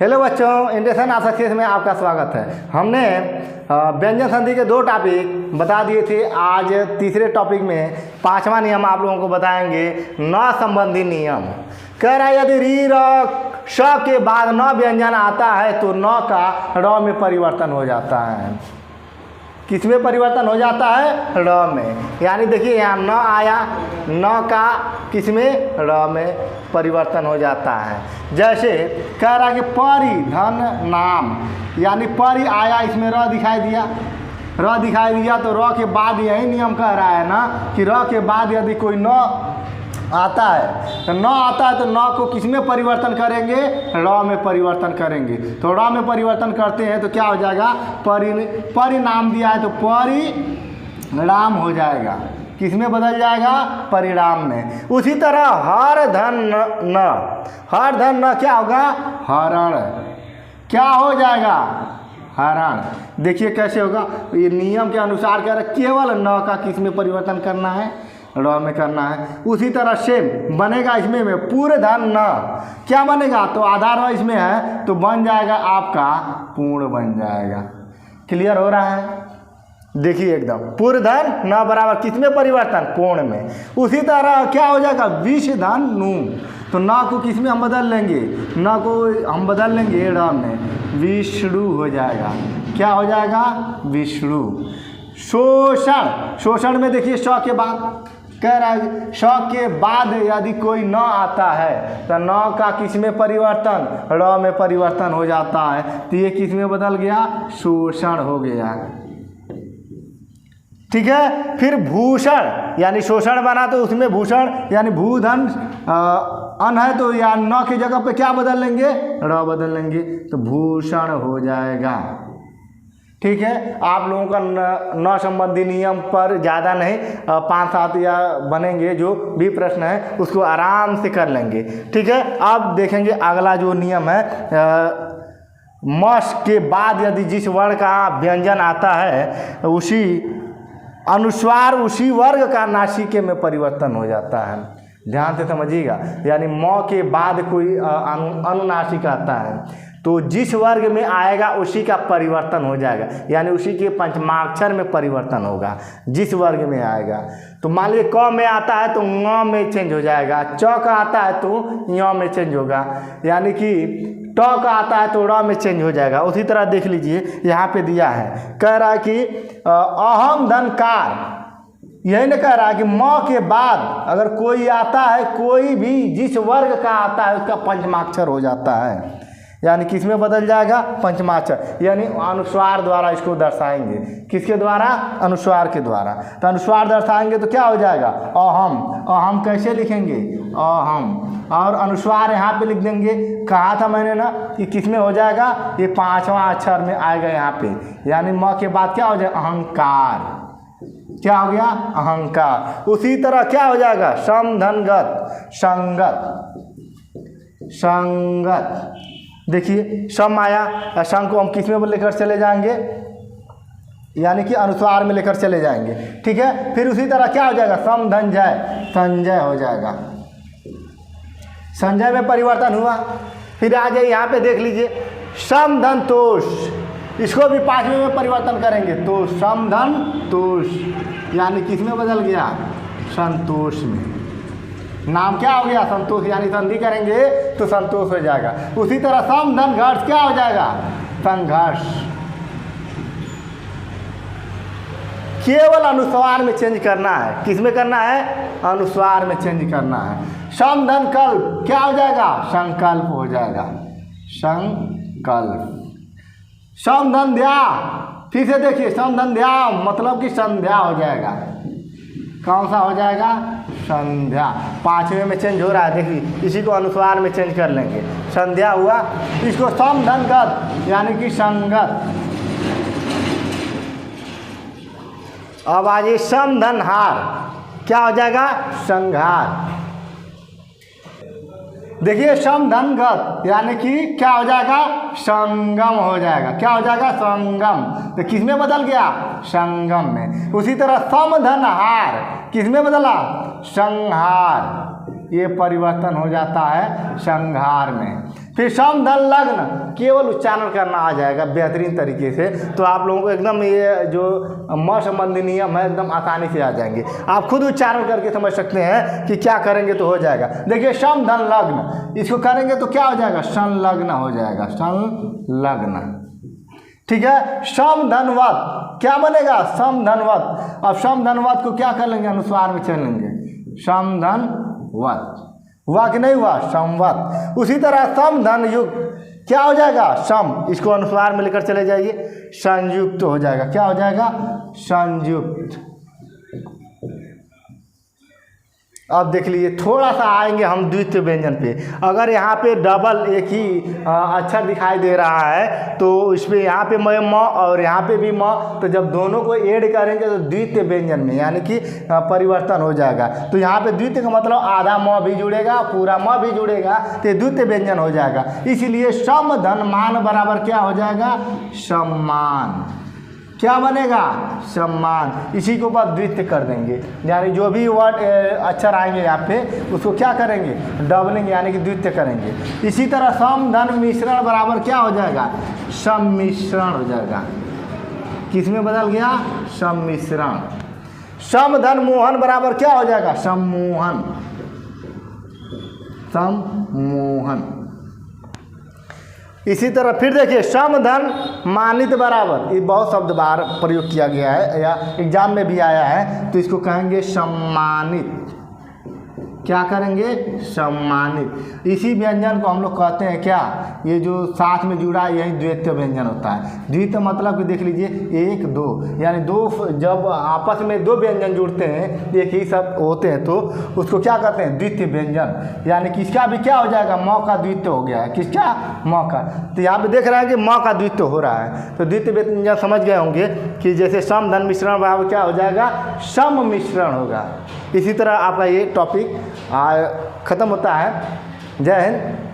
Hello बच्चों, induction of success में आपका स्वागत है। हमने व्यंजन संधि के 2 टॉपिक बता दिए थे। आज तीसरे टॉपिक में 5वां नियम आप लोगों को बताएंगे, न संबंधी नियम। कह रहा है यदि री र श के बाद न व्यंजन आता है तो न का र में परिवर्तन हो जाता है। किस में परिवर्तन हो जाता है? र में। यानी देखिए यहाँ न आया, न का किस में? र में परिवर्तन हो जाता है। जैसे कह रहा है कि परि धन नाम, यानी परि आया, इसमें र दिखाई दिया, र दिखाई दिया तो र के बाद यही नियम कह रहा है ना कि र के बाद यदि कोई न आता है तो न आता है तो न को किस में परिवर्तन करेंगे? र में परिवर्तन करेंगे। तो र में परिवर्तन करते हैं तो क्या हो जाएगा? परिणाम दिया है तो परिणाम हो जाएगा। किस में बदल जाएगा? परिणाम में। उसी तरह हर धन न, हर धन न क्या होगा? हरण। क्या हो जाएगा? हरण। देखिए कैसे होगा, ये नियम के अनुसार कह रहा है केवल न का किस में परिवर्तन करना है? र में करना है। उसी तरह सेम बनेगा इसमें में पूर्ण धन न, क्या बनेगा? तो आधा र इसमें है तो बन जाएगा आपका पूर्ण बन जाएगा। क्लियर हो रहा है? देखिए एकदम पूर्ण धन न बराबर किस में परिवर्तन? पूर्ण में। उसी तरह क्या हो जाएगा? विष धन नु, तो न को किस में हम बदल लेंगे? न को हम बदल लेंगे र में, विष्णु हो जाएगा। क्या हो जाएगा? विष्णु। शोषण, शोषण में देखिए श के बाद कह रहा है श के बाद यदि कोई न आता है तो न का किस में परिवर्तन? र में परिवर्तन हो जाता है। तो ये किस में बदल गया? शोषण हो गया। ठीक है। फिर भूषण, यानी शोषण बना तो उसमें भूषण यानी भूधन अन है तो या न की जगह पे क्या बदल लेंगे? र बदल लेंगे तो भूषण हो जाएगा। ठीक है। आप लोगों का न संबंधी नियम पर ज़्यादा नहीं, 5-7 या बनेंगे, जो भी प्रश्न है उसको आराम से कर लेंगे। ठीक है। अब देखेंगे अगला जो नियम है, मस के बाद यदि जिस वर्ण का व्यंजन आता है उसी अनुस्वार उसी वर्ग का नासिके में परिवर्तन हो जाता है। ध्यान से समझिएगा। यानी म के बाद कोई अनुनासिक आता है तो जिस वर्ग में आएगा उसी का परिवर्तन हो जाएगा, यानी उसी के पंचमाक्षर में परिवर्तन होगा जिस वर्ग में आएगा। तो मान लीजिए क में आता है तो ङ में चेंज हो जाएगा, च का आता है तो य में चेंज होगा, यानी कि ट का आता है तो र में चेंज हो जाएगा। उसी तरह देख लीजिए यहाँ पे दिया है, कह रहा है कि अहम धनकार, यही न कह रहा है कि म के बाद अगर कोई आता है, कोई भी जिस वर्ग का आता है उसका पंचमाक्षर हो जाता है, यानी किस में बदल जाएगा? पंचमाक्षर। यानी अनुस्वार द्वारा इसको दर्शाएंगे। किसके द्वारा? अनुस्वार के द्वारा। तो अनुस्वार दर्शाएंगे तो क्या हो जाएगा? अहम। अहम कैसे लिखेंगे? अहम। और अनुस्वार यहाँ पे लिख देंगे। कहा था मैंने ना कि किस में हो जाएगा? ये 5वां अक्षर में आएगा यहाँ पे, यानी म के बाद क्या हो जाएगा? अहंकार। क्या हो गया? अहंकार। उसी तरह क्या हो जाएगा? समधनगत, संगत, संगत। देखिए सम आया, सम को हम किस में लेकर चले जाएंगे? यानी कि अनुस्वार में लेकर चले जाएंगे। ठीक है। फिर उसी तरह क्या हो जाएगा? समधनजय, संजय हो जाएगा। संजय में परिवर्तन हुआ। फिर आ जाइए यहाँ पे देख लीजिए, समधनतोष, इसको भी 5वें में परिवर्तन करेंगे तो समधनतोष, यानी किस में बदल गया? संतोष में। नाम क्या हो गया? संतोष, यानी संधि करेंगे तो संतोष हो जाएगा। उसी तरह समधनघर्ष क्या हो जाएगा? संघर्ष। केवल अनुस्वार में चेंज करना है। किस में करना है? अनुस्वार में चेंज करना है। समधनकल्प क्या हो जाएगा? संकल्प हो जाएगा। संकल्प। समधन्ध्या, फिर से देखिए, समधन्ध्या मतलब कि संध्या हो जाएगा। कौन सा हो जाएगा? संध्या। 5वें में चेंज हो रहा है, देखिए इसी को अनुस्वार में चेंज कर लेंगे। संध्या हुआ। इसको समधनगत यानी कि संगत। अब आ जाइए समधनहार, क्या हो जाएगा? संघार। देखिए समधनगत यानी कि क्या हो जाएगा? संगम हो जाएगा। क्या हो जाएगा? संगम। तो किस में बदल गया? संगम में। उसी तरह समधनहार किस में बदला? संहार। ये परिवर्तन हो जाता है संघार में। फिर सम धन लग्न केवल उच्चारण करना आ जाएगा बेहतरीन तरीके से, तो आप लोगों को एकदम ये जो म संबंधी नियम है एकदम आसानी से आ जाएंगे। आप खुद उच्चारण करके समझ सकते हैं कि क्या करेंगे तो हो जाएगा। देखिए सम धन लग्न, इसको करेंगे तो क्या हो जाएगा, संलग्न हो जाएगा, संलग्न। ठीक है, सम धनवत क्या बनेगा, सम धनवत। अब सम धनवत को क्या कर लेंगे, अनुस्वार में चलेंगे, सम धनवत, हुआ कि नहीं हुआ, समवत। उसी तरह सम धन युक्त क्या हो जाएगा, सम, इसको अनुस्वार में लेकर चले जाइए, संयुक्त हो जाएगा, क्या हो जाएगा, संयुक्त। अब देख लीजिए थोड़ा सा आएंगे हम द्वितीय व्यंजन पे। अगर यहाँ पे डबल एक ही अक्षर दिखाई दे रहा है तो इस पर यहाँ पे म और यहाँ पे भी म, तो जब दोनों को ऐड करेंगे तो द्वितीय व्यंजन में यानी कि परिवर्तन हो जाएगा। तो यहाँ पे द्वितीय का मतलब आधा म भी जुड़ेगा, पूरा म भी जुड़ेगा, तो द्वितीय व्यंजन हो जाएगा। इसीलिए सम धन मान बराबर क्या हो जाएगा, सम्मान। क्या बनेगा, सम्मान। इसी के ऊपर द्वितीय कर देंगे, यानी जो भी वर्ड अक्षर आएंगे यहाँ पे उसको क्या करेंगे, डबलिंग यानी कि द्वितीय करेंगे। इसी तरह सम धन मिश्रण बराबर क्या हो जाएगा, सम्मिश्रण हो जाएगा। किस में बदल गया, सम्मिश्रण। सम धन मोहन बराबर क्या हो जाएगा, सम्मोहन, सम्मोहन। इसी तरह फिर देखिए सम धन मानित बराबर, ये बहुत शब्द बार प्रयोग किया गया है या एग्जाम में भी आया है, तो इसको कहेंगे सम्मानित। क्या करेंगे, सम्मानित। इसी व्यंजन को हम लोग कहते हैं क्या, ये जो साथ में जुड़ा यही द्वितीय व्यंजन होता है। द्वितीय मतलब कि देख लीजिए एक दो, यानी दो जब आपस में दो व्यंजन जुड़ते हैं एक ही सब होते हैं तो उसको क्या कहते हैं, द्वितीय व्यंजन। यानी किसका भी क्या हो जाएगा, म का द्वितीय हो गया है, किसका, म का। तो यहाँ पे देख रहे हैं कि म का द्वितीय हो रहा है, तो द्वितीय व्यंजन समझ गए होंगे कि जैसे सम धन मिश्रण बराबर क्या हो जाएगा, सम मिश्रण होगा। इसी तरह आपका ये टॉपिक ख़त्म होता है। जय हिंद।